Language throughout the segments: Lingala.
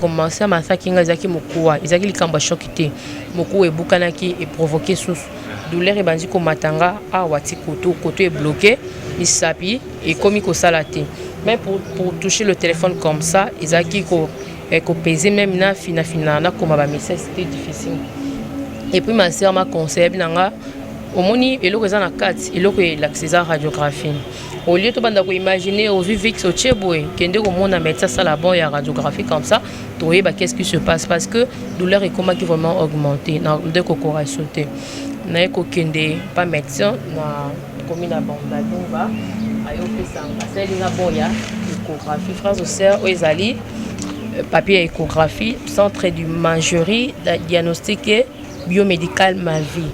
commencé à massacrer Ngazaki Mokoua, Izaki Likamba Chokité, Mokou et Bukanaki et provoqué sous douleur et bandi Matanga, à Wati côté est bloqué, Misapi et Komiko Salate. Mais pour toucher le téléphone comme ça, Izaki ko pesé même na fina comme un message, c'était difficile. Et puis ma sœur m'a conseillé binanga au moni et l'eau na 4 et l'eau que l'accès à radiographie. Au lieu de imaginer au vivix au Tchéboué, qu'il y a un médecin à la bonne radiographie comme ça, tu vois qu'est-ce qui se passe parce que douleur est comment qui vraiment augmenté, dans deux coco a sauté. N'a aucun pas médecin na commune à Bandadouba, ayo pesa c'est une boya échographie frères et sœurs Oezali papier échographie centre du mangerie diagnostiqué biomédical ma vie.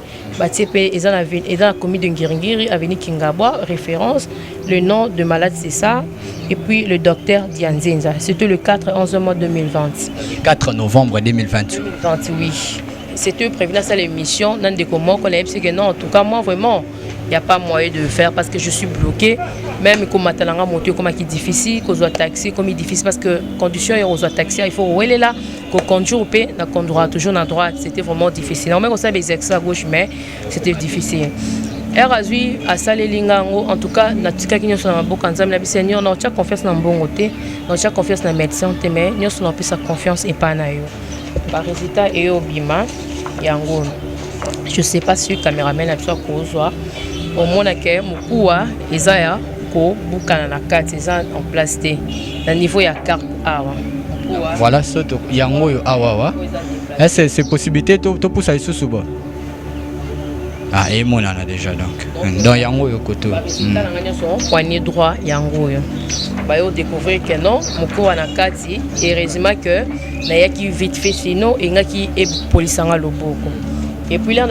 Ils ont la commune de Ngiringiri, avenue Kingabwa, référence, le nom de malade c'est ça, et puis le docteur Dianzenza. C'était le 4-11 mois 2020. 4 novembre 2020. Oui. C'était prévu dans l'émission, dans des commentaires qu'on a dit que non, en tout cas, moi vraiment, il n'y a pas moyen de faire parce que je suis bloqué. Même comme Matalanga monter comme qui est difficile, qu'on soit taxi, comme il est difficile parce que condition est soit taxi, il faut où elle est là, qu'on conduit au pays, on conduira toujours à droite. C'était vraiment difficile. On met ça des extra à gauche, mais c'était difficile. Erazui à Salelingango, en tout cas, natika qui nous sommes beaucoup ensemble, la Seigneur, nous avons confiance dans le bon côté, nous avons confiance dans le médecin, mais nous avons plus sa confiance et pas naïo. Par résultat, et au bima, yango. Je sais pas si le caméraman a besoin qu'on soit. Au moins, Mokoua, Isaiah, Ko, Boukana, na carte, en place T. Le niveau, il y a carte A. Voilà ce que yango awa. C'est possibilité de pousser sous suba. Ah, et mon a déjà donc. Dans yango koto. Poignet droit yango. Bah yo découvrir que non, Mokoua na carte et résumé que na yaki vite fait sinon et ngaki e polisanga loboko. Et puis là,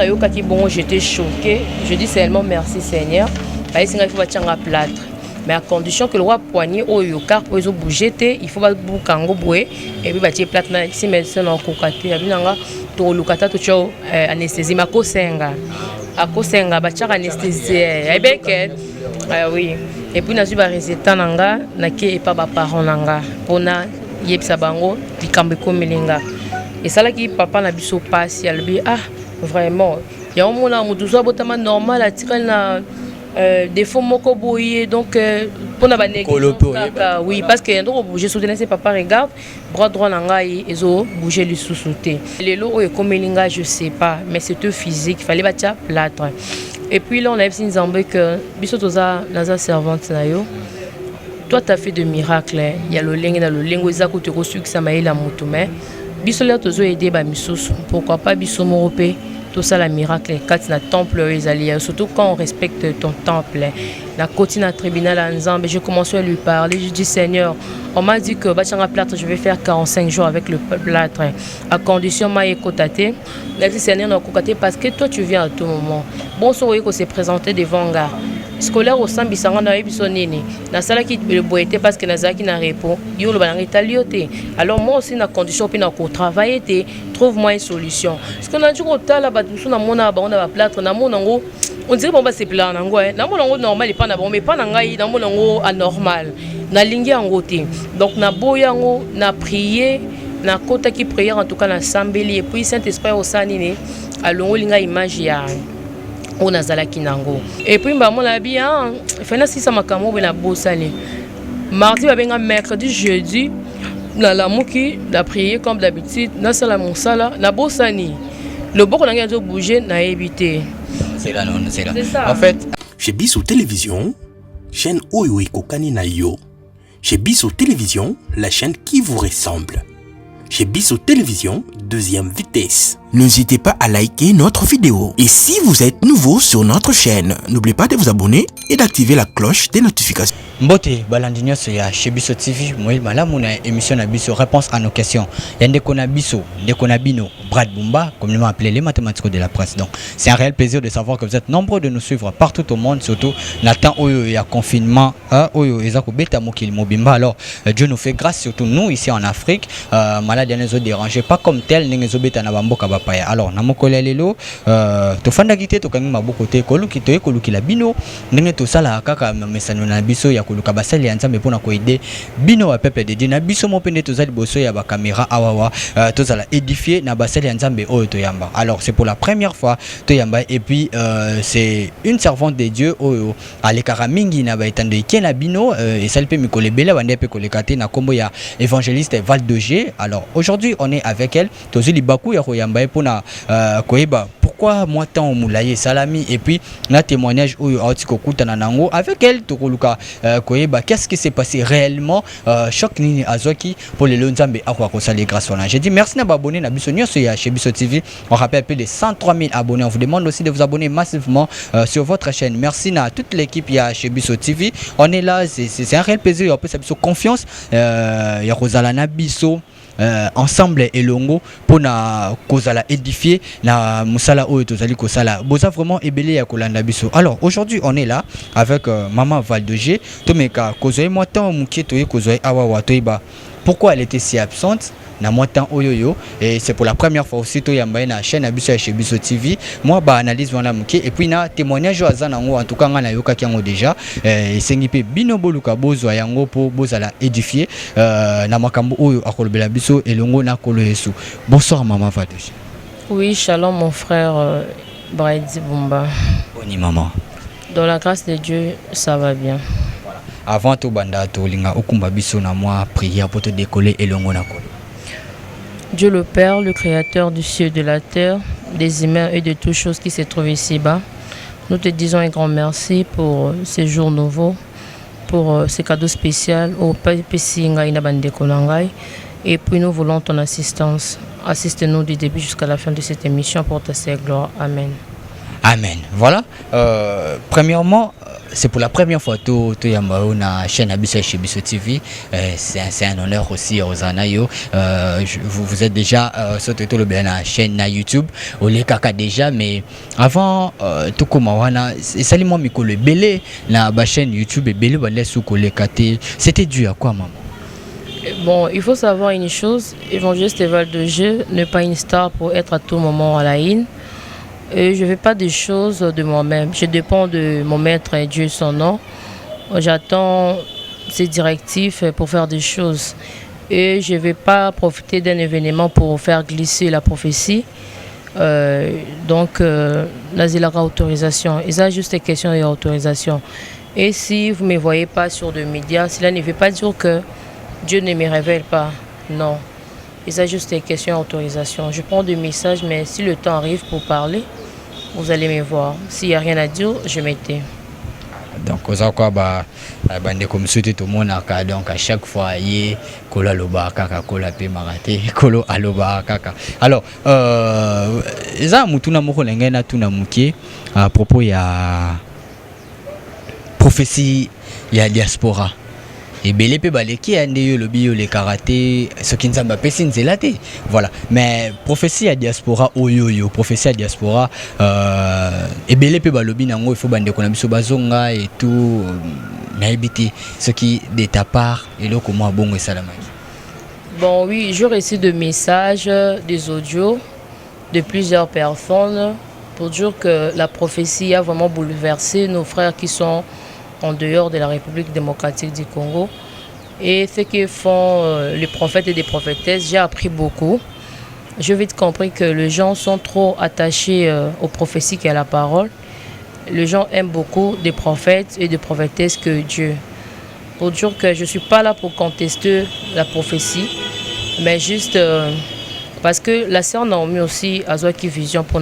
j'étais choqué. Je dis seulement merci Seigneur. Il faut plâtre. Mais à condition que le roi poignet au yokar pour bouger, il faut pas bouger et puis bâtir plâtre. Si médecin en cocaté, to lukata to anesthésie ma kosenga. A kosenga bâtir anesthésie. Oui. Et puis nazu ba résultat nanga na ke et pas ba parents nanga. Pona yebisa bango dikambeko melinga. Et ça là qui papa na biso passe yalbi vraiment il y a un moment où tout botama normal à tirer na défaut moko boyer donc pour na oui parce que ndoko bouger soutenir ses papa regarde bras droit nangai ezo bouger le sous-sauté les lots et comme linga je sais pas mais c'était physique il fallait battre plâtre et puis là on a vu Nzambe que biso toza naza servante na yo toi tu as fait de miracles il y a le lingue dans le lingue za ko te ko succès maïla mutu mais biso là tozo aider ba misusu pourquoi pas biso moropé tout ça la miracle quand na temple les surtout quand on respecte ton temple la côté na tribunal à Nzambe j'ai commencé à lui parler je dis Seigneur on m'a dit que bachanga plâtre je vais faire 45 jours avec le plâtre à condition ma écotaté la Seigneur n'a cocaté parce que toi tu viens à tout moment bon so ko se présenter devant gars scolaire au sambi sanga na biso nini na sala ki le boité parce que nazaki na répond yo le bananga italioté alors moi aussi na condition puis na ko travailler té trouve-moi une solution parce que na dit ko tala ba tout na mona ba on a plâtre na mona ngo on dirait bon ba c'est plan na ngo na mona ngo normal pas na bon mais pas na ngai na mona ngo anormal na lingi ngo té donc na boya ngo na prier na kota ki prière en tout cas na sambeli et puis Saint-Esprit au sanini alongo linga image ya on a zalaki nango et puis bah mon abi hein fena si ça makamo be na bosali mardi ba benga mercredi jeudi na la moki la prier comme d'habitude na sala mon sala na bosani le boko na ngazo bouger na éviter c'est là non c'est là en fait chez Biso Télévision chaîne Oyo Kokani na yo chez Biso Télévision la chaîne qui vous ressemble chez Biso Télévision deuxième vitesse. N'hésitez pas à liker notre vidéo. Et si vous êtes nouveau sur notre chaîne, n'oubliez pas de vous abonner et d'activer la cloche des notifications. Mbote balandinyo ya chez Biso TV, moi malamu na émission na Biso réponse à nos questions. Yande kona Biso, de kona bino, Brad Bumba, comme nous appelé les mathématiques de la presse. Donc, c'est un réel plaisir de savoir que vous êtes nombreux de nous suivre partout au monde, surtout Nathan Oyo et à confinement, Oyo et Zako Beta Mokil Mobimba. Alors, Dieu nous fait grâce surtout nous ici en Afrique. Malade ne nous dérange pas comme tel, ne nous beta na bamboka bapaya. Alors na mokolo lelo to fanda kité to kangi maboko te koluki to ekoluki la bino ndenge to sala kaka mesano na biso ya koluka basali ya nzambe pona ko aider bino wa peuple de Dieu na biso mopende to zali boso ya ba caméra awawa to zala édifier na basali ya nzambe oyo to yamba. Alors c'est pour la première fois to yamba et puis c'est une servante de Dieu oyo alekara mingi na ba etando ikena bino et salpe mikole bela bande pe kolekate na kombo ya évangéliste Val de G. Alors aujourd'hui on est avec elle to zili baku ya koyamba pona koeba pourquoi moi tant moulaye salami et puis na témoignage oyo autiko kutana nango avec elle to koluka koyeba qu'est-ce qui s'est passé réellement choc nini azoki pour les lonzambe akwa ko sali grâce on a. J'ai dit merci na abonner na biso nyonso ya chez Biso TV. On rappelle plus de 103 000 abonnés. On vous demande aussi de vous abonner massivement sur votre chaîne. Merci à toute l'équipe ya chez Biso TV. On est là, c'est un réel plaisir. On peut s'appuyer sur confiance. Ya Rosala na biso ensemble et longo pour na kozala édifier na musala oyo tozali kosala boza vraiment ebele ya kolanda biso. Alors aujourd'hui on est là avec maman Val de G tomeka kozoye motan mukie toye kozoye awa toiba pourquoi elle était si absente na motan oyoyo et c'est pour la première fois aussi to yamba na chaîne abiso chez Biso TV. Moi ba analyse wana mukie et puis na témoignage azana ngo en tout cas ngana yoka kiango déjà et sengipe bino boluka bozo yango po bozala édifier na makambo oyo akolobela biso elongo na kolo Yesu. Bonsoir maman Val de G. Oui, shalom mon frère Brady Bumba. Boni maman. Dans la grâce de Dieu, ça va bien. Avant to banda to linga okumba biso na moi prière pour te décoller elongo na kolo. Dieu le Père, le Créateur du ciel et de la terre, des humains et de toutes choses qui se trouvent ici-bas, nous te disons un grand merci pour ces jours nouveaux, pour ces cadeaux spéciaux au Pessinga Inabande Kolangai. Et puis nous voulons ton assistance. Assiste-nous du début jusqu'à la fin de cette émission pour ta seule gloire. Amen. Amen. Voilà. Premièrement, c'est pour la première fois que tu as na chaîne Abisso chez Biso TV. C'est un honneur aussi aux Anayo. Vous êtes déjà sur la chaîne na YouTube. On les kaka déjà, mais avant tout comme wana, c'est moi Mikolo Belé na ba chaîne YouTube et Belé balé sous kolekate. C'était dû à quoi maman? Bon, il faut savoir une chose, évangéliste Val de G n'est pas une star pour être à tout moment à la haine. Et je ne fais pas des choses de moi-même. Je dépends de mon maître et Dieu son nom. J'attends ses directives pour faire des choses. Et je ne vais pas profiter d'un événement pour faire glisser la prophétie. Donc, Nazilaka autorisation. Et ça, juste une question d'autorisation. Et si vous ne me voyez pas sur des médias, cela ne veut pas dire que Dieu ne me révèle pas. Non. Et ça, juste une question d'autorisation. Je prends des messages, mais si le temps arrive pour parler, vous allez me voir. S'il n'y a rien à dire, je m'étais. Donc, aux quoi bande comme c'était tout le monde donc à chaque fois yé kola loba kaka kola pe marate kolo aloba kaka. Alors ça mutuna moko lengena tuna mukie à propos ya prophétie ya diaspora. Et belé pe baleki ande yo lobi yo le karaté ce qui nzamba pesi nzela te. Voilà, mais prophétie à diaspora oyoyo prophétie à diaspora et belé pe balobi nango il faut bande ko na biso bazonga et tout na ebiti ce qui de ta part et là comment bongo salamaki. Bon oui, je reçois des messages, des audios de plusieurs personnes pour dire que la prophétie a vraiment bouleversé nos frères qui sont en dehors de la République démocratique du Congo. Et ce que font les prophètes et les prophétesses, j'ai appris beaucoup. J'ai vite compris que les gens sont trop attachés aux prophéties qu'à la parole. Les gens aiment beaucoup des prophètes et des prophétesses que Dieu. Pour dire que je ne suis pas là pour contester la prophétie, mais juste parce que la sœur Naomi aussi a qui vision pour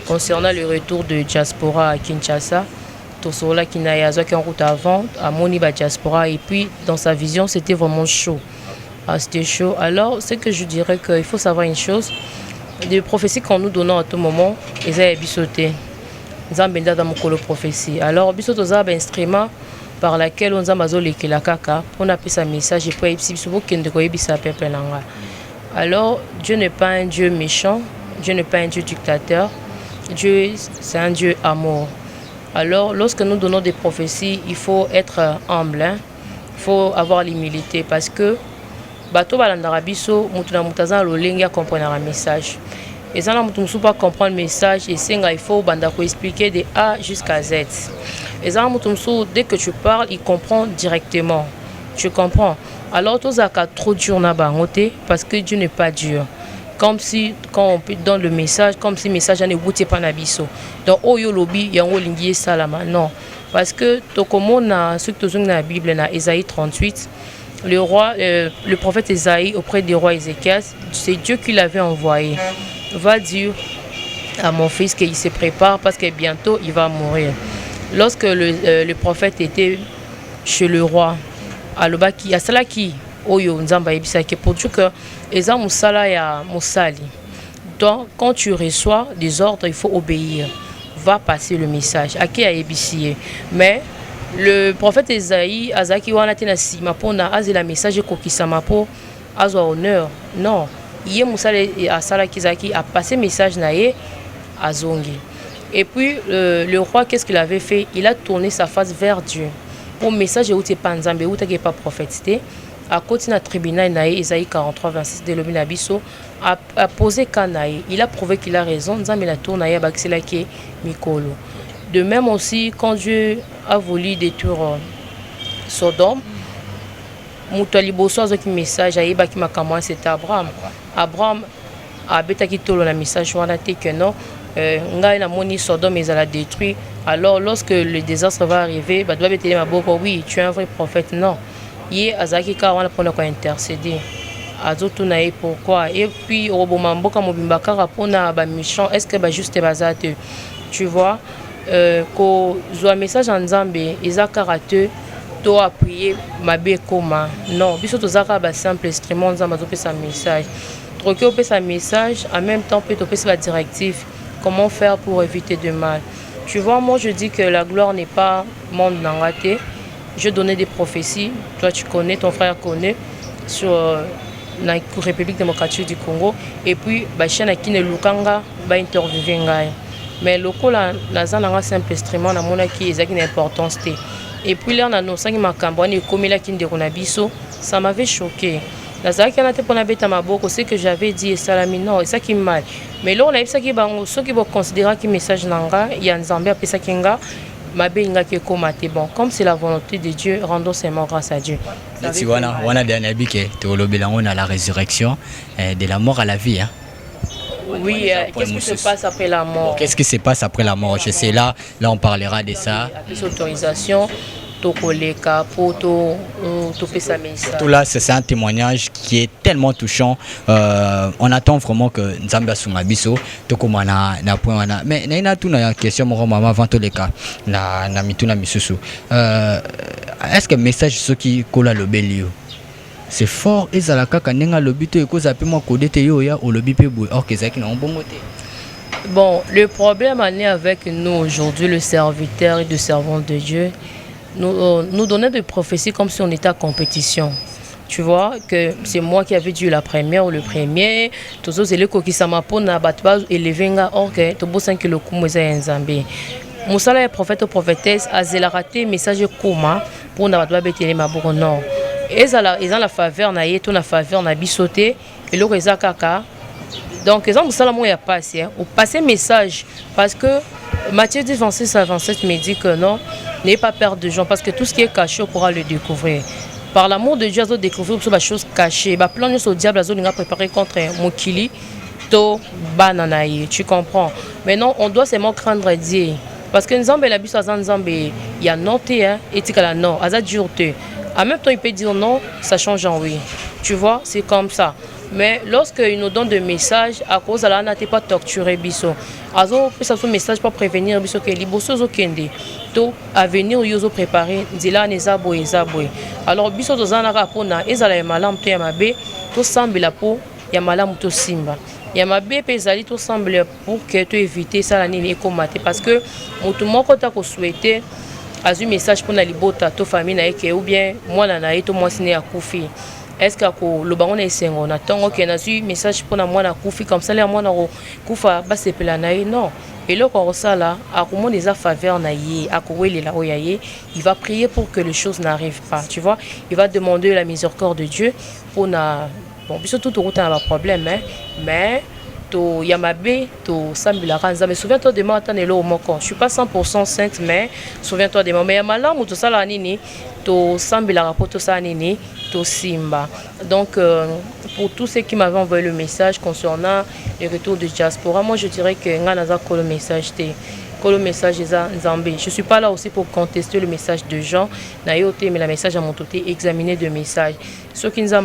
concernant le retour de diaspora à Kinshasa. Tout cela qui n'a pas en route avant à Moniba diaspora et puis dans sa vision c'était vraiment chaud. C'était chaud. Alors ce que je dirais qu'il faut savoir une chose, les prophéties qu'on nous donne à tout moment, ils ont bisauté. Ils ont benda dans mon colo prophétie. Alors bisauté aux instruments par laquelle on a mazolé qui la caca, on a pris sa message et puis si vous qui ne connaissez pas peuple langa. Alors Dieu n'est pas un Dieu méchant, Dieu n'est pas un Dieu dictateur, Dieu c'est un Dieu amour. Alors, lorsque nous donnons des prophéties, il faut être humble, hein? Il faut avoir l'humilité parce que bato balandara biso mutuna mutaza lolenga comprendre un message. Et ça, on ne pas comprendre le message. Et c'est il faut expliquer de A jusqu'à Z. Et ça, dès que tu parles, il comprend directement. Tu comprends? Alors, tout ça trop dur parce que Dieu n'est pas dur. Comme si, quand on donne le message, comme si le message n'est pas nabiso. Donc, oh yo lobby, yango lingiye salama. Non. Parce que, ce que dans la Bible, dans Ésaïe 38, le prophète Ésaïe, auprès du roi Ézéchias, c'est Dieu qui l'avait envoyé. Va dire à mon fils qu'il se prépare parce que bientôt il va mourir. Lorsque le prophète était chez le roi, alobaki asalaki oyo nzamba yebisaki pour dire que eza musala ya musali. Donc quand tu reçois des ordres, il faut obéir. Va passer le message. Aki a yebisiye. Mais le prophète Esaïe azaki wana tena sima pona azela message kokisama po azwa honneur. Non. Yé musala asala kizaki a passé message naye azongi. Et puis le roi, qu'est-ce qu'il avait fait? Il a tourné sa face vers Dieu. Pour message où tu pas nzambe, où tu pas prophétisé, à côté du tribunal naé Isaïe 43 26 de l'Ominabiso a posé kanaï. Il a prouvé qu'il a raison. Nzambe la tourne naé baxela ke mikolo. De même aussi quand Dieu a voulu détruire Sodome, Moutali bosso azoki message ayeba ki makamwa c'était Abraham. Abraham a betaki tolo na message wana te que non ngai na moni Sodome ezala détruit. Alors lorsque le désastre va arriver, bah doit beteli maboko, oui, tu es un vrai prophète. Non. Yé azaki ka wana pona ko intercéder. Azoto na e pourquoi? Et puis roboma mboka mobimba kara pona ba méchant, est-ce que ba juste bazate? Tu vois ko zo message en Nzambe ezaka rate to appuyer mabe koma. Non, biso to zaka ba simple instrument Nzamba zo pesa message. Troquer au pesa message en même temps peut to pesa directive. Comment faire pour éviter de mal? Tu vois, moi je dis que la gloire n'est pas monde nangaté. Je donnais des prophéties, toi tu connais, ton frère connaît, sur la République démocratique du Congo. Et puis, chaîne qui ne lukanga, interviewer ngai. Mais le coup là, la zone a un simple instrument, na mona qui est une importance. Et puis là, on a nos 5 macambouani et comme là qui ne déronabiso, ça m'avait choqué. La zone qui a été pour la bête à ma bouche, c'est que j'avais dit salami non, et ça qui mal. Mais là, on a eu ça qui est ceux qui vont considérer que message nanga, il y a un Zambie après ça qui est bon, comme c'est la volonté de Dieu, rendons seulement grâce à Dieu. On a la résurrection de la mort à la vie. Hein? Oui, qu'est-ce qui se passe après la mort? Qu'est-ce qui se passe après la mort? Je sais, là on parlera de ça. Autorisation. Tout là, c'est un témoignage qui est tellement touchant. On attend vraiment que Nzamba Sungabiso, Tokomana, Napoana. Mais il y a une question, maman, avant tous les cas, na mituna misusu. Est-ce que le message ce qui colle le belio? C'est fort, et ça la kaka nenga lobito et cause appellement codé yo ya au lobby pe boy. Or que ça qui n'a un bon moté. Bon, le problème est avec nous aujourd'hui, le serviteur et le servant de Dieu. Nous donner des prophéties comme si on était en compétition. Tu vois que c'est moi qui avais dit la première ou le premier. Tous les éléments qui sont pour na batba élever nga or que tout beau 5 kilo kumweza nzambe. Musala est prophète ou prophétesse a zélarate message comment pour na batba betele maboko non. Ils ont la faveur na yeto na faveur na bisoté et le reza kaka. Donc ils ont musala mo ya passé ou passer message parce que Matthieu 10 26 à 27 me dit que non, n'ayez pas peur de gens parce que tout ce qui est caché, on pourra le découvrir. Par l'amour de Dieu, on va découvrir des choses cachées. Plan au diable, on a préparé contre Mokili, To, Bananaï. Tu comprends? Maintenant, on doit seulement craindre Dieu. Parce que nous avons la bise à Zanzambe, il y a noté, et tu as non, à dureté. En même temps, il peut dire non, ça change en oui. Tu vois, c'est comme ça. Mais lorsqu'il nous donne des messages, à cause de la n'a pas torturé biso. Azo peut ça son message pour prévenir biso que liboso zo kende. To avenir yozo préparer dila nezabo ezabo. Alors biso to zana rapona ezala ya malam to ya mabe to sambela po ya malam to simba. Ya mabe pe ezali to sambela pour que tu éviter ça la nini ekomate parce que mutu moko ta ko souhaiter azu message pour na libota to famille na eke ou bien moi na eto moi sine ya kufi. Est-ce que le baron est sengo na tongo qui a eu message pour na mwana kufi comme ça les mwana kufa ba se pelanaï non et le ko ça là a comment des faveurs na yé a ko la oyaye il va prier pour que les choses n'arrivent pas tu vois il va demander la miséricorde de Dieu pour na bon puis surtout tout a un problème hein mais to yamabe to sambila kanza mais souviens-toi de moi tanelo moko je suis pas 100% sainte mais souviens-toi de moi mais malamu to sala nini to sambila rapoto sa nini to simba donc pour tous ceux qui m'avaient envoyé le message concernant le retour de diaspora moi je dirais que nga naza ko le message te que le message est Zambé. Je ne suis pas là aussi pour contester le message de gens. Mais le message à mon côté, examiner de messages. Ce qui nous a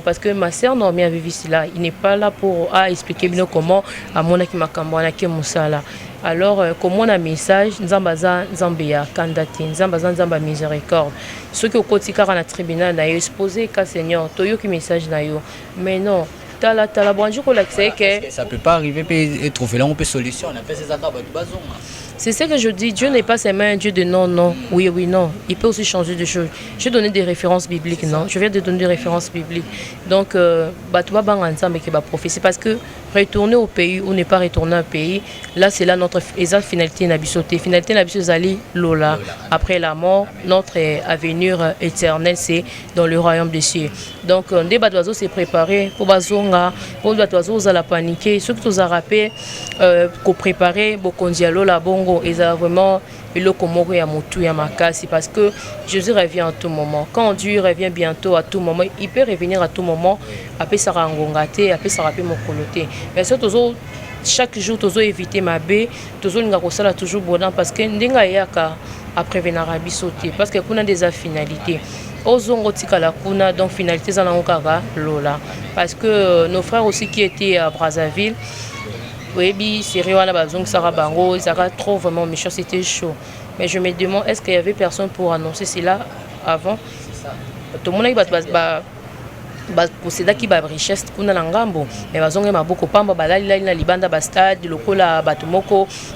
parce que ma sœur Normie avait vu cela. Il n'est pas là pour expliquer comment à mon qui m'a camboana qui moussala. Alors, comme on a message, Zambaza Zambia, Kandati, Zambaza Zamba miséricorde. Ceux qui au quotidien dans le tribunal, n'a exposé qu'à Seigneur, Toyo qui message n'a eu. Mais non. Tala bonjour que ça peut pas arriver et trouver là on peut solution on a fait ces accords c'est ce que je dis, Dieu n'est pas seulement un Dieu de non, non, oui, oui, non. Il peut aussi changer de choses. Je vais donner des références bibliques, non. Je viens de donner des références bibliques. Donc, tu vas ensemble qui va prophétie. Parce que retourner au pays ou ne pas retourner au pays, là, c'est là notre finalité n'abissoté. Finalité n'abissoté, Lola. Après la mort, notre avenir éternel, c'est dans le royaume des cieux. Donc, un débat d'oiseau s'est préparé pour Bazonga, pour d'oiseau, vous allez paniquer. Ceux qui vous ont rappelé, qu'on préparait, beaucoup de la bongo. Et ça vraiment le komoro ya motu ya makasi parce que Jésus revient à tout moment. Quand Dieu revient bientôt à tout moment, il peut revenir à tout moment. Après ça rangongate, après ça rappeler mon coloté. Mais ça toujours chaque jour toujours éviter ma baie, toujours nga kosala toujours bonheur parce que ndinga yaka après venir à bisoter parce que kuna des finalités. Ozongo tikala kuna donc finalité za ngokaka lola parce que nos frères aussi qui étaient à Brazzaville oui, sérieux, ça va trop vraiment méchant, c'était chaud. Mais je me demande, est-ce qu'il y avait personne pour annoncer cela avant? Tout le monde a possédé qui a richesse, mais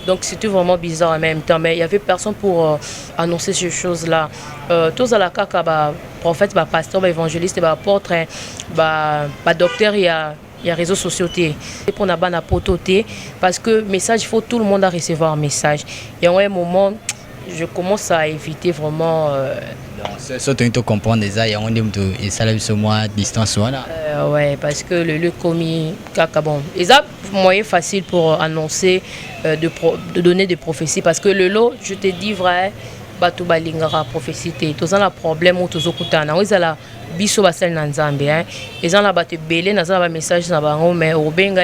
donc c'était vraiment bizarre en même temps. Mais il n'y avait personne pour annoncer ces choses-là. Tous à la caca, prophète, pasteur, évangéliste, apôtre, docteur, il y a réseaux sociaux pour na bana pototé parce que message il faut tout le monde à recevoir un message. Il y a un moment je commence à éviter vraiment ça tu comprendre déjà il y a un et ça là ce mois distance ouais parce que le commis kaka bon et ça moyen facile pour annoncer de donner des prophéties parce que le lot je te dis vrai batu balingara prophétie tous un problème ou tous okutana oui ça là biso basel na nzambe hein ezan la bate belé na za message na bango mais obenga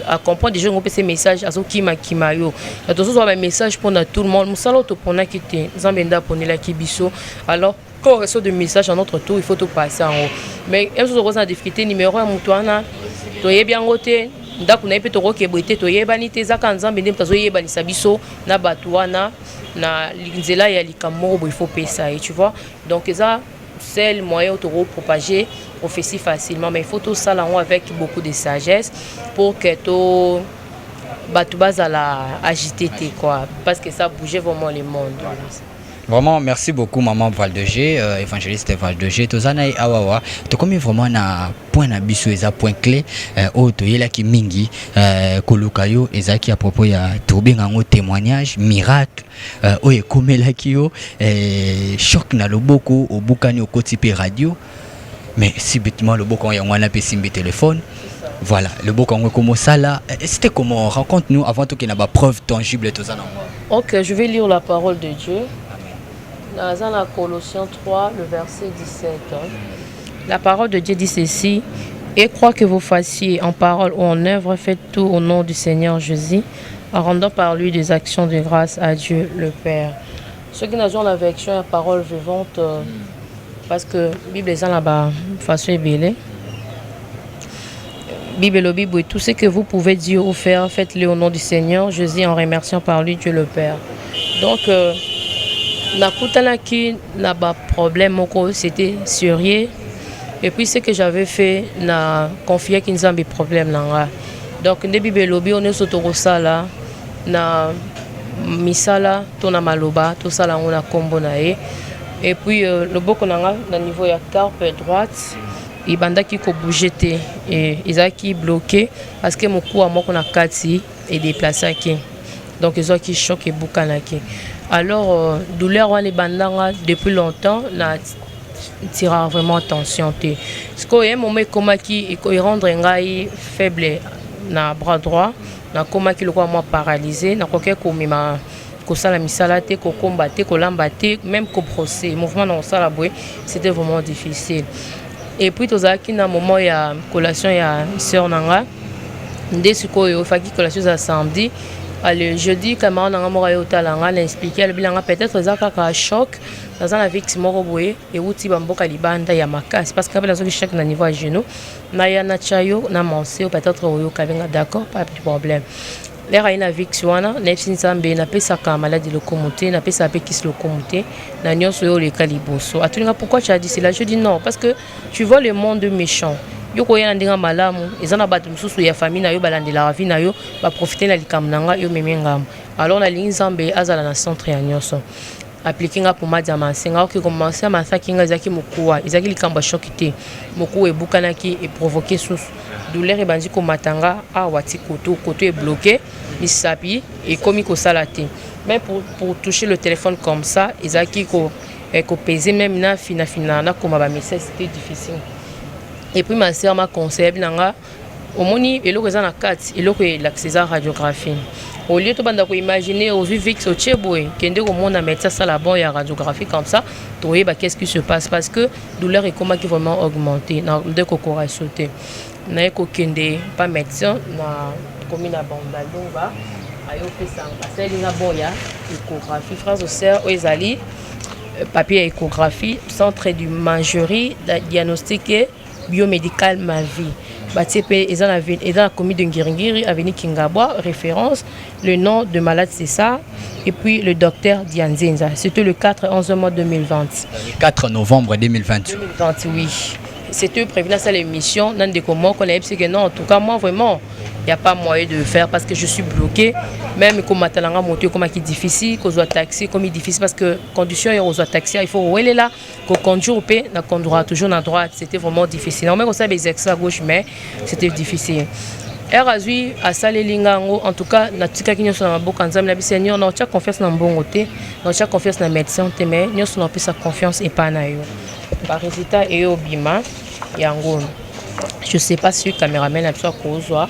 a comprendre déjà on peut ces messages azo kima yo ya tous so ba message pour tout le monde musalo to pona kité nzambe nda ponela ki biso alors quand on reçoit des messages à notre tour il faut tout passer en haut mais em so ko difficulté numéro 1 mutuana to yebia ngote ndako na ipe to ko keboite to yebani te zaka nzambe ndem tazo yebani sabiso na batuana na linzela ya likamoro il faut payer et tu vois donc ça c'est le moyen de propager prophétie facilement mais il faut tout ça là avec beaucoup de sagesse pour que tout batubaz à la agiter quoi parce que ça bougeait vraiment le monde. Vraiment, merci beaucoup, maman Val-de-G, évangéliste Val-de-G. Tozana et Awawa, tu comme vraiment na point na biso eza point clé au toyela ki mingi kolukayo ezaki à propos ya tobenga ngo témoignage miracle o ekomela kio choc na loboko au bukani au kotipe radio mais si bêtement le boko ya ngwana pe simbi téléphone. Voilà, le beau Congo comme ça là, c'était comment? Raconte-nous avant tout qu'il n'y a pas preuve tangible tout ça. Ok, je vais lire la parole de Dieu. Dans la Colossiens 3, le verset 17. La parole de Dieu dit ceci. Et crois que vous fassiez en parole ou en œuvre, faites tout au nom du Seigneur Jésus, en rendant par lui des actions de grâce à Dieu le Père. Ceux qui n'ont la version la parole vivante, parce que la Bible est là-bas, façon belle. Bible, tout ce que vous pouvez dire ou faire, faites-le au nom du Seigneur Jésus en remerciant par lui Dieu le Père. Donc, qui n'a pas problème, c'était sérieux. Et puis, ce que j'avais fait, n'a confié qu'il n'y a pas de problème. Donc, dans Bible, on est sur ça là, na misala, tona maloba, tout ça là, on a combo nae. Et puis, le beau qu'on a au niveau de la carpe droite. Il banda qui ko bouger et ils a qui bloqué parce que mon coup à moi qu'on a kati et déplacé qui donc ils ont qui choc et boukanaki alors douleur les bandanga depuis longtemps na tira vraiment attention te parce que un moment comment qui rendre ngai faible na bras droit na koma ki lokwa moi paralysé na koke ko mema ko sala misala te ko combattre ko lambate même ko procès mouvement na sala boy c'était vraiment difficile. Et puis tozaki na moment ya collation ya sœur nanga ndé sikoyo faki collation za samedi. Le jeudi, camarade n'a pas eu talanga, l'expliquer, le bilan peut-être ça a choc dans un avec Simoro Boé et outi bambo kalibanda ya makas parce qu'après la chaque na niveau à genoux, na ya na chayo na mansé peut-être oyo kavenga d'accord pas de problème. Les raïna avec suana, nefsin sambe na pesa ka maladie locomoté, na pesa pe kis locomoté, na nyonso yo le caliboso. Atulinga pourquoi tu as dit cela? Je dis non parce que tu vois le monde méchant. Yo koyana ndinga malamu ezana bato mususu ya famille na yo balandela ravi na yo ba profiter na likamnanga yo memengam alors na linzambe azala na centre ya nyoso appliquinga pour madama senga ki commencer à masakinga zaki mukuwa ezaki likamba chokité muku ebukana ki et provoquer sous douleur ebandi ko matanga a wati koto est bloqué misapi et komi ko salate mais pour toucher le téléphone comme ça ezaki ko peser même na fina na comme ba message c'était difficile. Et puis ma sœur m'a conseillé nanga au moni eloko ezana kat eloko l'accès à radiographie au lieu de banda ko imaginer au vix au cheboy kende ko mona médecin ça la bon ya radiographie comme ça toi bah qu'est-ce qui se passe parce que douleur et comment qui vraiment augmenté na de kokora sauter na ko kende pas médecin na commune à Bandalunga ayo pesa parce que na bon ya échographie frères aux sœurs aux ezali papier échographie centre du mangerie diagnostiqué biomédical ma vie. Batiepe ils ont commis de Ngiringiri avenue Kingabwa référence le nom de malade c'est ça et puis le docteur Dianzenza c'était le 4 mois 2020 le 4 novembre 2020 oui c'était prévu dans cette émission dans des comment qu'on a dit que non en tout cas moi vraiment il n'y a pas moyen de faire parce que je suis bloqué même comme matalanga moto comme qui difficile qu'on soit taxi comme il difficile parce que condition on soit taxi il faut où elle est là qu'on conduire au pays na conduire toujours à droite c'était vraiment difficile on même on savait les extra gauche mais c'était difficile Erazui à Salelingango en tout cas na tika kinyo sur na boka nzambe na bisenyo na tia confiance na mbongo te na tia confiance na médecin te mais nyo sur na pesa confiance et pas na yo par résultat et au bima yango je sais pas si le caméraman a besoin kozwa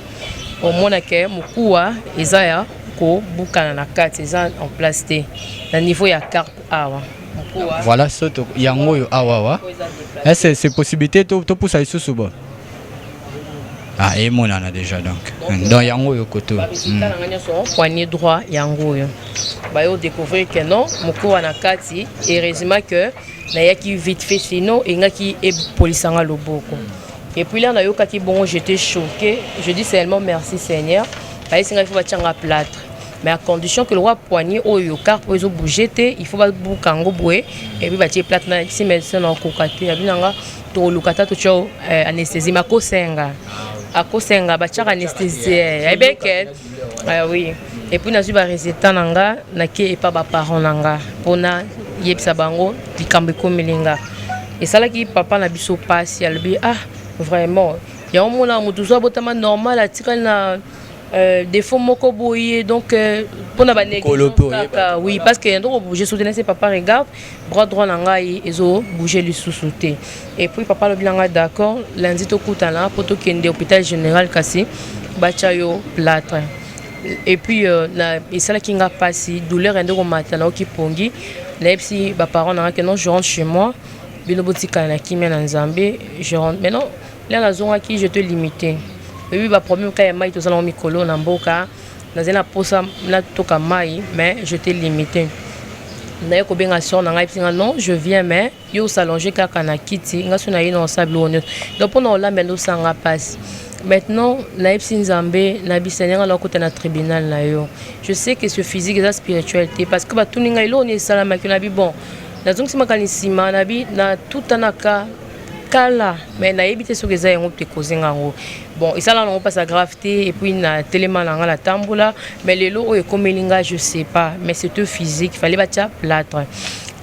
au moins que mukuwa ezaya ko bukana na carte eza en place te na niveau ya carte awa mukuwa voilà soto yango yo awa est-ce c'est possibilité to poussa isusu bo ah et mon ana déjà donc yango yo koto poignet droit yango yo ba yo découvrir que non mukuwa na carte heureusement que na yaki vite fait sinon engaki e polisanga loboko. Et puis là, bon, j'étais choqué. Je dis seulement merci Seigneur. Il faut plâtre. Mais à condition que le roi poignet au car pour bouger, il faut pas bouger et puis bâtir plâtre. Si médecin en cocaté, il y a tout le cata tout anesthésie. Ma kosenga, à kosenga, bâtir anesthésie. Oui. Et puis nazu ba résultat nanga, naki et pas ba parents nanga. Pona yebsa bango, dikambeko melinga. Et ça là qui papa na biso passe, il dit ah vraiment il y a un moment où tout ça botama normal à tirer na défaut moko boyer donc pour na oui parce que donc bouger soutenir ses papa regarde bras droit nanga ils ont bougé le sous-sauté et puis papa le bilanga d'accord lundi to kutala pour to kende hôpital général kasi bachayo plâtre et puis et ça là qui n'a pas si douleur endo matin au kipongi là si ba parents nanga que non je rentre chez moi bilobotika na kimia na nzambe je rentre mais non là la zone qui je te limité et puis ba problème quand mai to sala mikolo na mboka na zena posa na toka mai mais je t'ai limité na ko benga son na ngai non je viens mais yo s'allonger kaka na kiti ngaso na ino sable honneur donc pendant là mais nous sanga passe maintenant na ipsi nzambe na bisenga na kota na tribunal na yo je sais que ce physique et la spiritualité parce que ba tuninga ilo ni sala makina bi bon na zongi simakani sima na bi na tout anaka kala mais na yebite so keza yango te kozinga ngo bon et ça là on passe à gravité et puis na tellement na la tambola mais le lot est comme linga je sais pas mais c'est tout physique fallait batia plâtre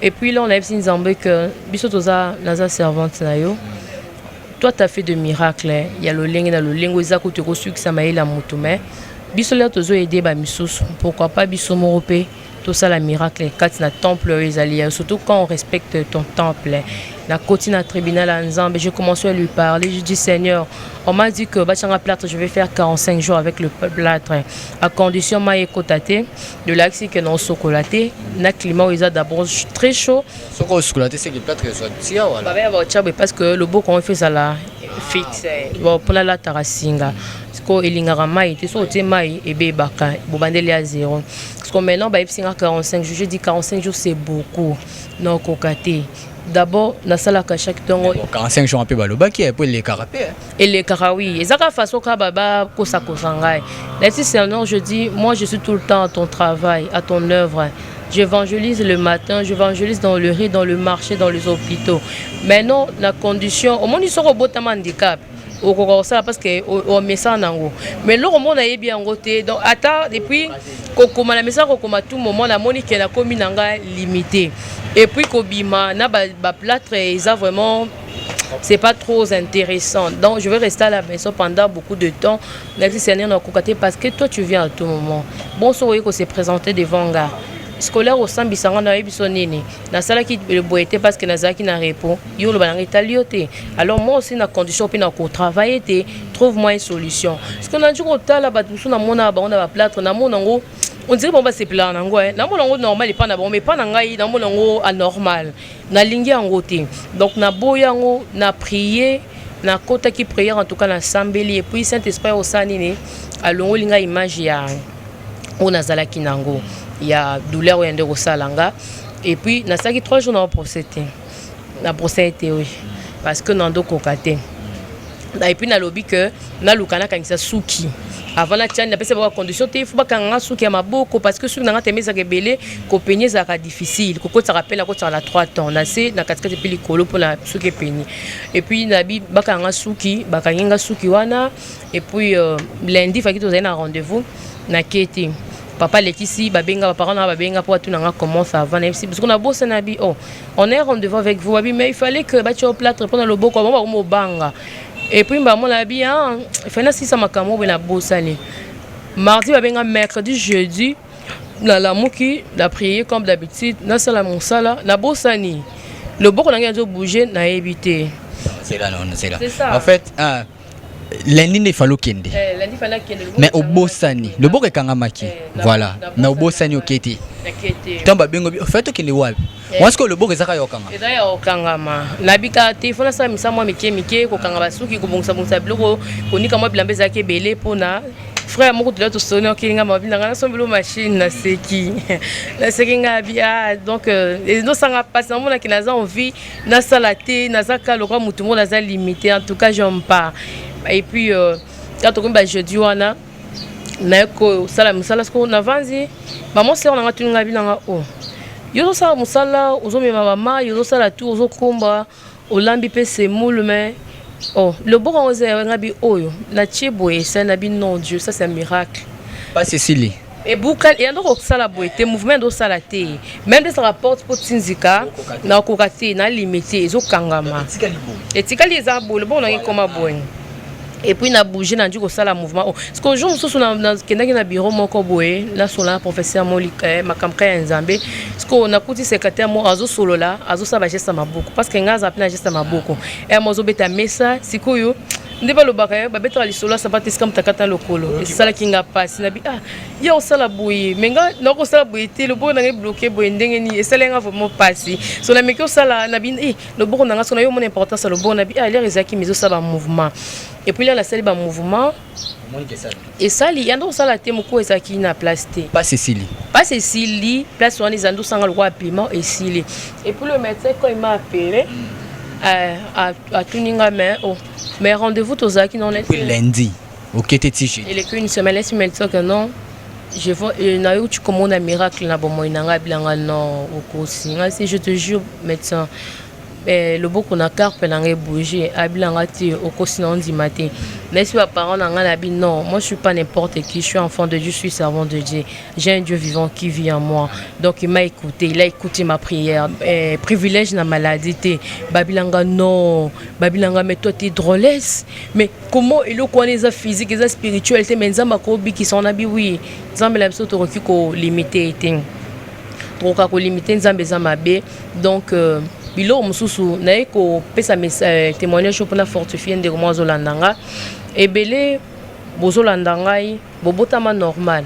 et puis là on a essayé nzambe que biso toza naza servante na yo toi tu as fait de miracles il y a le lingue dans le lingue ezako te ko sukisa maila mutu mais biso là tozo aider ba misusu pourquoi pas biso morope tout ça la miracle quand na temple ezali surtout quand on respecte ton temple la côté na tribunal à Nzambe, j'ai commencé à lui parler, je dis Seigneur, on m'a dit que bachanga plâtre, je vais faire 45 jours avec le plâtre, à condition ma écotaté, de l'axe que non chocolaté, na climat où il a d'abord très chaud. Ce qu'on chocolaté, c'est que le plâtre soit tia voilà. Parce que le beau qu'on fait ça là fixe, bon pour la tarasinga. Parce que elingara mai, tu sais, au mai et bébaka, bobandeli à zéro. Parce que maintenant, bah, 45 jours, je dis 45 jours c'est beaucoup. Non, cocaté. D'abord, la salle à chaque temps. 45 jours un peu balobaki et puis les carapés. Et les karaoui. Et ça façon baba kosa kosangai. Là c'est non, je dis moi je suis tout le temps à ton travail, à ton œuvre. J'évangélise le matin, j'évangélise dans le riz, dans le marché, dans les hôpitaux. Maintenant, la condition, au moins ils sont au beau handicap. Au ça parce que au message nango. Mais là au monde a bien ngoté. Donc attends depuis kokoma la message kokoma tout moment la monique la commune nanga limité. Et puis kobima na ba plâtre ils a vraiment c'est pas trop intéressant. Donc je vais rester à la maison pendant beaucoup de temps. Parce que toi tu viens à tout moment. Bon so que c'est présenté devant gars. Scolaire au sein bisanga na ebisonini na sala ki le boité parce que nazaki na repos yo le bananga italioté. Alors moi aussi na condition puis na ko travailler te trouve moi une solution. Parce que na dit ko tala ba tusu na mona ba on a plâtre na mona ngo on dirait bon ba c'est plan nango na mona ngo normal pas na bon mais pas na ngai na mona ngo anormal na lingi yango te. Donc na boyango na prier na kota ki prière en tout cas na sambeli et puis Saint-Esprit au sanini alongo linga image ya on azala kinango. Il y a douleur ou de salanga et puis na saki 3 jours na procédé oui parce que nando kokaté et puis na lobby que na lukana kanisa suki avant la tienne na pesa ba condition te faut ba kanga suki ya maboko parce que suki na temeza kebele ko peigner ça difficile ko ça rappelle ko ça la 3 temps na c'est na katikati puis likolo pour la suki peigner et puis na bi ba kanga suki ba kanga suki wana et puis lundi fa ki to na rendez-vous na keti papa Laetitia babenga parents na babenga pour tout nanga comment ça va parce qu'on a bossé na bi oh on est rendez-vous avec vous mais il fallait que ba tu au plâtre prendre le boko ba mo banga et puis ba mon la bi hein il fallait si ça makamo na bossani mardi babenga mercredi jeudi la moki la prière comme d'habitude na sala mon sala na bossani le boko nanga zo bouger na éviter c'est là non c'est là en fait lundi ne fallait kende mais au bosani le boko kangamaki voilà mais au bosani oketi tamba bengo bi fait kende wapi moi ce que le boko ezaka yokanga ezaya okangama nabika te fona sa misa moi mike ko kanga basuki ko bongsa biloko konika moi bilambe zake belé pona frère moko de l'autre sonné okinga mabina ngana sombelo machine na seki nga bia donc no sanga passe na mona kinaza envie na salate na zaka lokwa mutu mo na za limité en tout cas j'aime pas. Et puis quand on va jeudi wana na ko sala musala ko na vanzi maman c'est on a tunga binanga o yo sala musala ozo mema mama yo sala tout ozo komba olambi pe c'est moule mais oh le bon on a ngabi oyo na chibo et ça na bi non Dieu ça c'est un miracle pas Cécilie et boucal et alors ça la boité mouvement do salaté même des rapports pour tinzika na kokate na limité ezo kangama et tikali za bo le bon na koma boy. Et puis na bougé na ndiko sala mouvement parce que jour so na kendaki na bureau moko boye là sur la professeur Molika makamka ya Nzambe parce que na kuti secrétaire mo azo solo là azo sa ba geste maboko parce que ngaza apena geste maboko et mozo beta mesa sikoyo ndeba lo bakaya ba beta lisolo sa batisi comme takata lokolo et sala kinga passe na bi ah ya o sala boye menga na ko sala boye te le bo na bloqué boye ndenge ni et sala nga vraiment passer so la meko sala na bi le bo na nga so na yo mon importance le bo na bi ah les rezaki mizo sa ba mouvement. Et puis là, la salle, mouvement. Et ça, il y a dans la thème où est-ce qu'il y a place. Pas Cécilie. Pas Cécilie. Place où on est en douce le roi paiement et Cécilie. Et puis le médecin, quand il m'a appelé, à Tuninga, mais rendez-vous tous à qui n'en est. Lundi. Ok, t'es tiché. Il est qu'une semaine, laisse-moi dire que non. Je vois, tu commandes un miracle là, bon, moi, il n'a pas non, au cours. Si je te jure, médecin. Le beau qu'on a carpe n'a bougé à bilangati au quotidien du matin mais si mes parents n'ont pas dit non moi je suis pas n'importe qui je suis enfant de Dieu je suis servant de Dieu j'ai un Dieu vivant qui vit en moi donc il m'a écouté il a écouté ma prière privilège na maladie babilanga non babilanga mais toi tu es drôlesse mais comment il le connaît ça physique et ça spirituel mais nzamba ko bi qui sont nabi oui nzamba la biso to ko limiter était donc ko limiter nzamba za mabe donc bilo mususu na eko pesa témoignage pour na fortifier ndeko mwa zolandanga ebele bozolanda ngai bobotama normal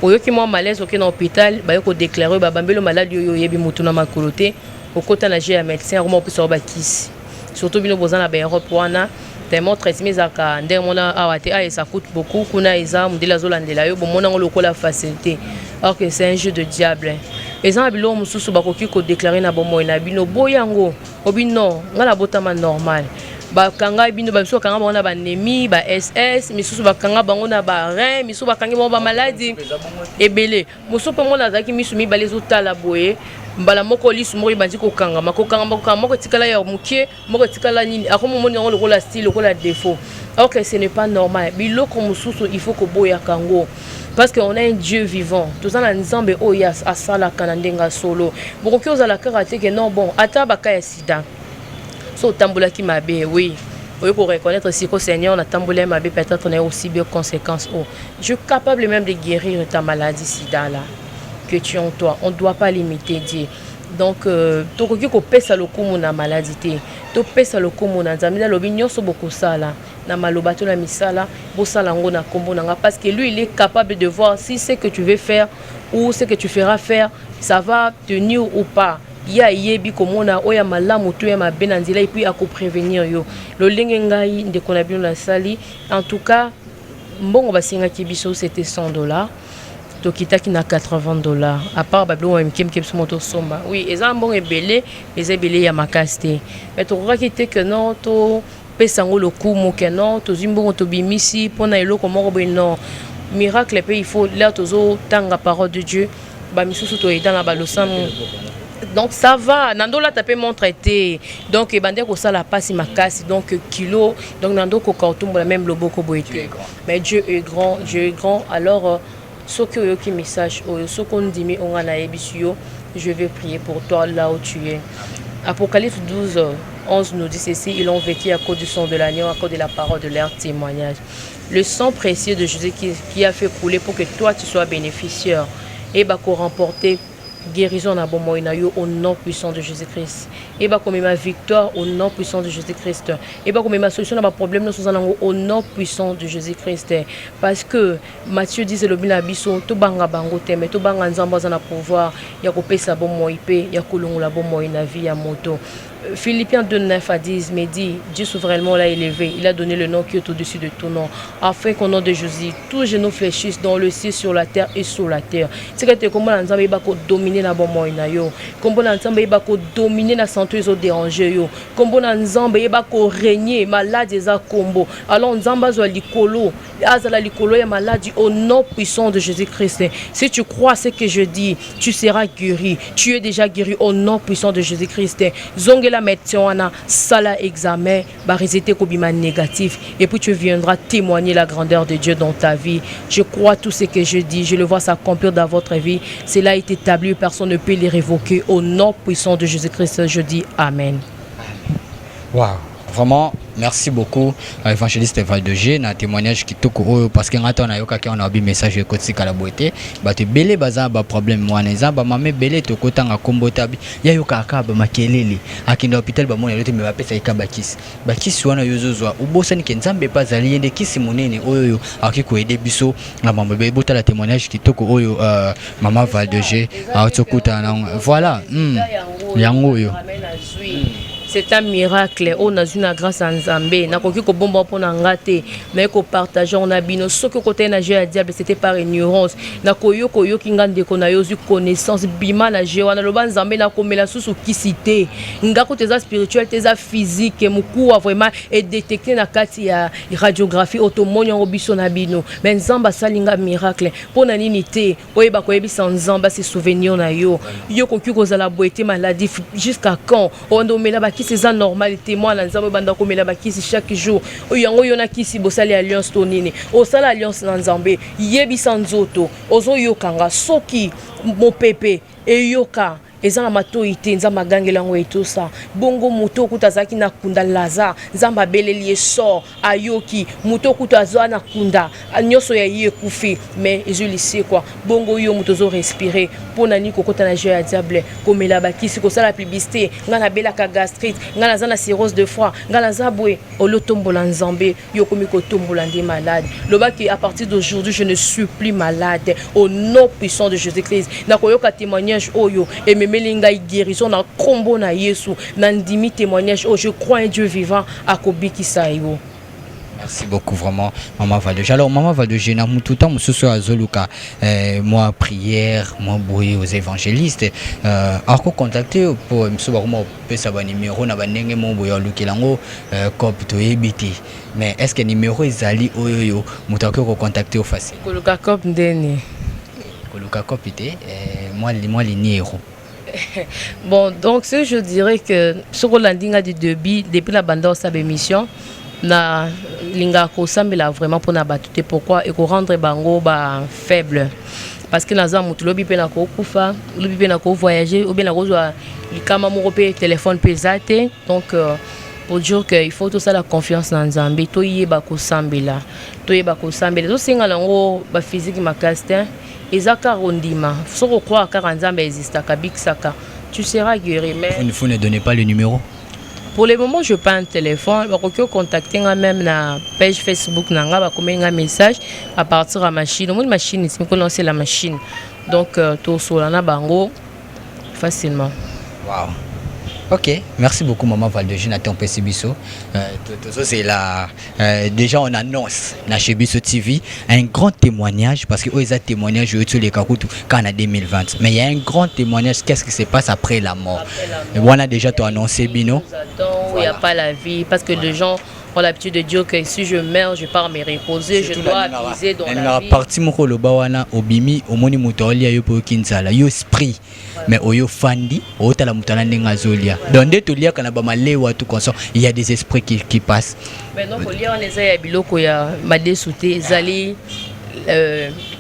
oyoki mwa malaise oke na hôpital bayoko déclarer babambelo malade oyo yebi mutu na makolo te okota na je ya médecin akoma opesa bakisi surtout bino bozana ba Europe wana tellement traitement ezaka ndenge mona awa te ça coûte beaucoup kuna eza mundela zolandela yo bomona ngo lokola facilité alors que c'est un jeu de diable ezana bilo mususu bakoki ko déclarer na bomo na bino boyango obino ngala botama normal bakanga bino babiso kanga bango na banemi ba SS misusu bakanga bango na ba rein misusu bakangi bango ba maladie ebele mususu pe mona zaki misu mibale zotala boye mbala moko lisu moko bandi kokanga moko tikala ya mukie moko tikala nini akomo moni ngo lokola style lokola défaut alors que ce n'est pas normal biloko mususu il faut ko boya kango parce qu'on a un Dieu vivant tout ça na nzambe oya asala kanandenga solo bokoki ozala karate que non bon ata baka ya sida so tambola ki mabe oui oui pour reconnaître si que Seigneur na tambola mabe peut-être on a aussi bien conséquences oh je suis capable même de guérir ta maladie sida là que tu es en toi on doit pas limiter Dieu donc tokoki ko pesa lokumu na maladie to pesa lokumu na nzambe lobi nyonso boko sala na maloba to na misala bo sala ngo na kombo nanga parce que lui il est capable de voir si ce que tu veux faire ou ce que tu feras faire ça va tenir ou pas ya yebi komona oya malamu to ya mabena nzila et puis à ko prévenir yo lo lenge ngai ndeko na bino na sali en tout cas mbongo basinga ki biso c'était $100 tokitaki na $80 à part bablo mkem moto somba oui eza mbongo ebele eza ebele ya makasti mais tokokaki te que non to pesango lokumu que non to zimbongo to bimisi pona eloko moko boy non miracle pe il faut là tozo tanga parole de Dieu ba misusu to eda na balosam donc ça va nando la tapé mon traité donc bande ko sala passe makasi donc kilo donc nando ko kautumba même loboko boyete mais Dieu est grand alors ce que qui message ce qu'on dit mais on a na ebisio je vais prier pour toi là où tu es. Apocalypse 12:11 nous dit ceci, ils ont vécu à cause du sang de l'agneau, à cause de la parole de leur témoignage. Le sang précieux de Jésus qui a fait couler pour que toi tu sois bénéficiaire et qu'on remporter guérison na bomo inayo au nom puissant de Jésus-Christ. Et comme ma victoire au nom puissant de Jésus-Christ. Et comme ma solution à ma problème nous sommes au nom puissant de Jésus-Christ. Parce que Matthieu disait le bin abiso to banga bango teme to banga nzamba za na pouvoir ya ko pesa bomo ipe ya kolongola bomo ina vie ya moto. Philippiens 2:9 à 10 mais dit Dieu souverainement l'a élevé, il a donné le nom qui est au-dessus de tout nom, afin qu'au nom de Jésus, tous genoux fléchissent dans le ciel, sur la terre et sous la terre. C'est que comment l'ensemble va dominer la bombe na yo, comment l'ensemble va dominer la santé les autres dérangés yo, comment l'ensemble va régner malade des combo. Alors nzamba zo likolo, azala likolo ya maladie au nom puissant de Jésus-Christ. Si tu crois ce que je dis, tu seras guéri. Tu es déjà guéri au nom puissant de Jésus-Christ. La médecin sala examen ba résultat kobima négatif et puis tu viendras témoigner la grandeur de Dieu dans ta vie. Je crois tout ce que je dis, je le vois s'accomplir dans votre vie. Cela est établi, personne ne peut les révoquer au nom puissant de Jésus-Christ. Je dis amen. Wow, vraiment merci beaucoup évangéliste Val de G na témoignage qui toko parce que ngata na yoka ki on a bi message ko tsika la boité ba te belé baza ba problème mwana eza ba mame belé to kotanga kombota bi ya yoka ka ba makelele akinda hôpital ba mona lote me ba pesa ikaba kisi ba kisi wana yozozwa ubosani ke nzambe pa zali yende kisi monene oyo akiko aider biso na mama be bota la témoignage qui toko oyo maman Val de G a tsokuta na voilà yango yo. C'est un miracle. On a une grâce en Zambé. Na koki ko bomba pour ngate. Na ko partager on a bino. Ce que côté na jeu à diable c'était par ignorance. Na koyo ki ngande ko na yozu connaissance bima na jeu na loba Zambé na ko mela susu kisité. Nga ko teza spirituel teza physique muku vraiment et détecter na kati ya radiographie automonyo obiso na bino. Mais Nzamba salinga miracle. Pona nini te. Oyeba ko yebisa Nzamba se souvenir na yo. Yo koki ko zala boité maladie jusqu'à quand? On domela c'est ça normalité moi na nzambe banda ko mela bakisi chaque jour oyango yona kisi bosali alliance tonini o sala alliance na nzambe yebi sanzoto ozo yokanga soki mo pepe e yoka ezana matoi te nzamba gangela ngo etosa bongo moto kuta zaki na kunda laza nzamba beleli sort ayoki moto kuta zana kunda nyoso ya ye kufi mais ezolisi quoi bongo yo moto zo respirer pona ni kokota na jeu ya diable komela bakisi ko sala publicité ngana bela ka gastrite ngana zana cirrhose de foie ngana zabwe olotombola nzambe yo komi ko tombola ndi malade lobaki à partir d'aujourd'hui je ne suis plus malade au nom puissant de Jésus-Christ na koyoka témoignage oyo et memelinga guérison na kombo na Yesu na ndimi témoignage oh je crois en Dieu vivant akobiki sayo. Merci beaucoup vraiment Maman Valdegé. Alors Maman Valdegé na mututa mususu azoluka moi prière moi boué aux évangélistes ako contacter pour msuba kuma pesa ba numéro na banenge mo boya lukilango cop to ebiti mais est-ce que numéro ezali oyo mutako ko contacter au facile koluka cop ndeni koluka cop ite moi numéro. Bon donc ce je dirais que sur landinga du début depuis la bande sa émission na linga ko sambela vraiment pour na batute pourquoi et ko rendre bango ba faible parce que naza mutu lobi pe na ko kufa lobi pe na ko voyager ou bien na ko zo likama mo pe téléphone pesate donc pour dire que il faut tout ça la confiance dans Nzambe to yeba ko sambela to singa lango ba physique makastin ezaka rondima soko croire car Nzambe existe kabixaka tu seras guéri mais vous ne donnez pas le numéro. Pour le moment, je prends un téléphone. Je peux contacter même la page Facebook. Je vais un message à partir de la machine. Une machine, c'est qu'on lance la machine. Donc, tout sur la bango facilement. Wow. Ok, merci beaucoup Maman Valdegé na ton PC Bisso. C'est là déjà on annonce na chez Bisso TV un grand témoignage parce que ils a témoignage sur les Kakutu quand en 2020. Mais il y a un grand témoignage qu'est-ce qui se passe après la mort. Et on a déjà tout annoncé Bino. Il n'y a pas la vie parce que les gens ont l'habitude de dire que si je meurs, je pars me reposer, je dois viser dans la vie. Parti moko loba wana obimi omoni mutoli ayo po kinzala yo esprit mais oyo fandi otala mutala ndenga zolia. Donc dès to lia kana ba malewa tout comme ça, il y a des esprits qui passent. Mais donc on lia on les a biloko ya madesouté zali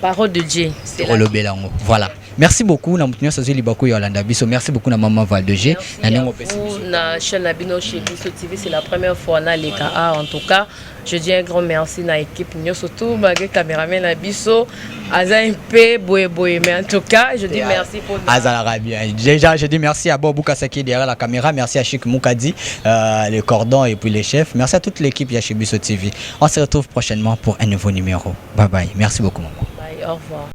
parole de Dieu. C'est le belango. Voilà. Merci beaucoup na mutunya sazi libako ya Yolanda Bisso. Merci beaucoup na Maman Valdegé. Na chaîne Nabino chez Bisso TV, c'est la première fois na leka en tout cas. Je dis un grand merci à l'équipe surtout bagé caméraman na Bisso aza un peu boye mais en tout cas je dis merci pour Azala bien. Déjà je dis merci à Bobo Kasaki derrière la caméra, merci à Chic Moukadi les cordons et puis les chefs. Merci à toute l'équipe chez Bisso TV. On se retrouve prochainement pour un nouveau numéro. Bye bye. Merci beaucoup maman. Bye, au revoir.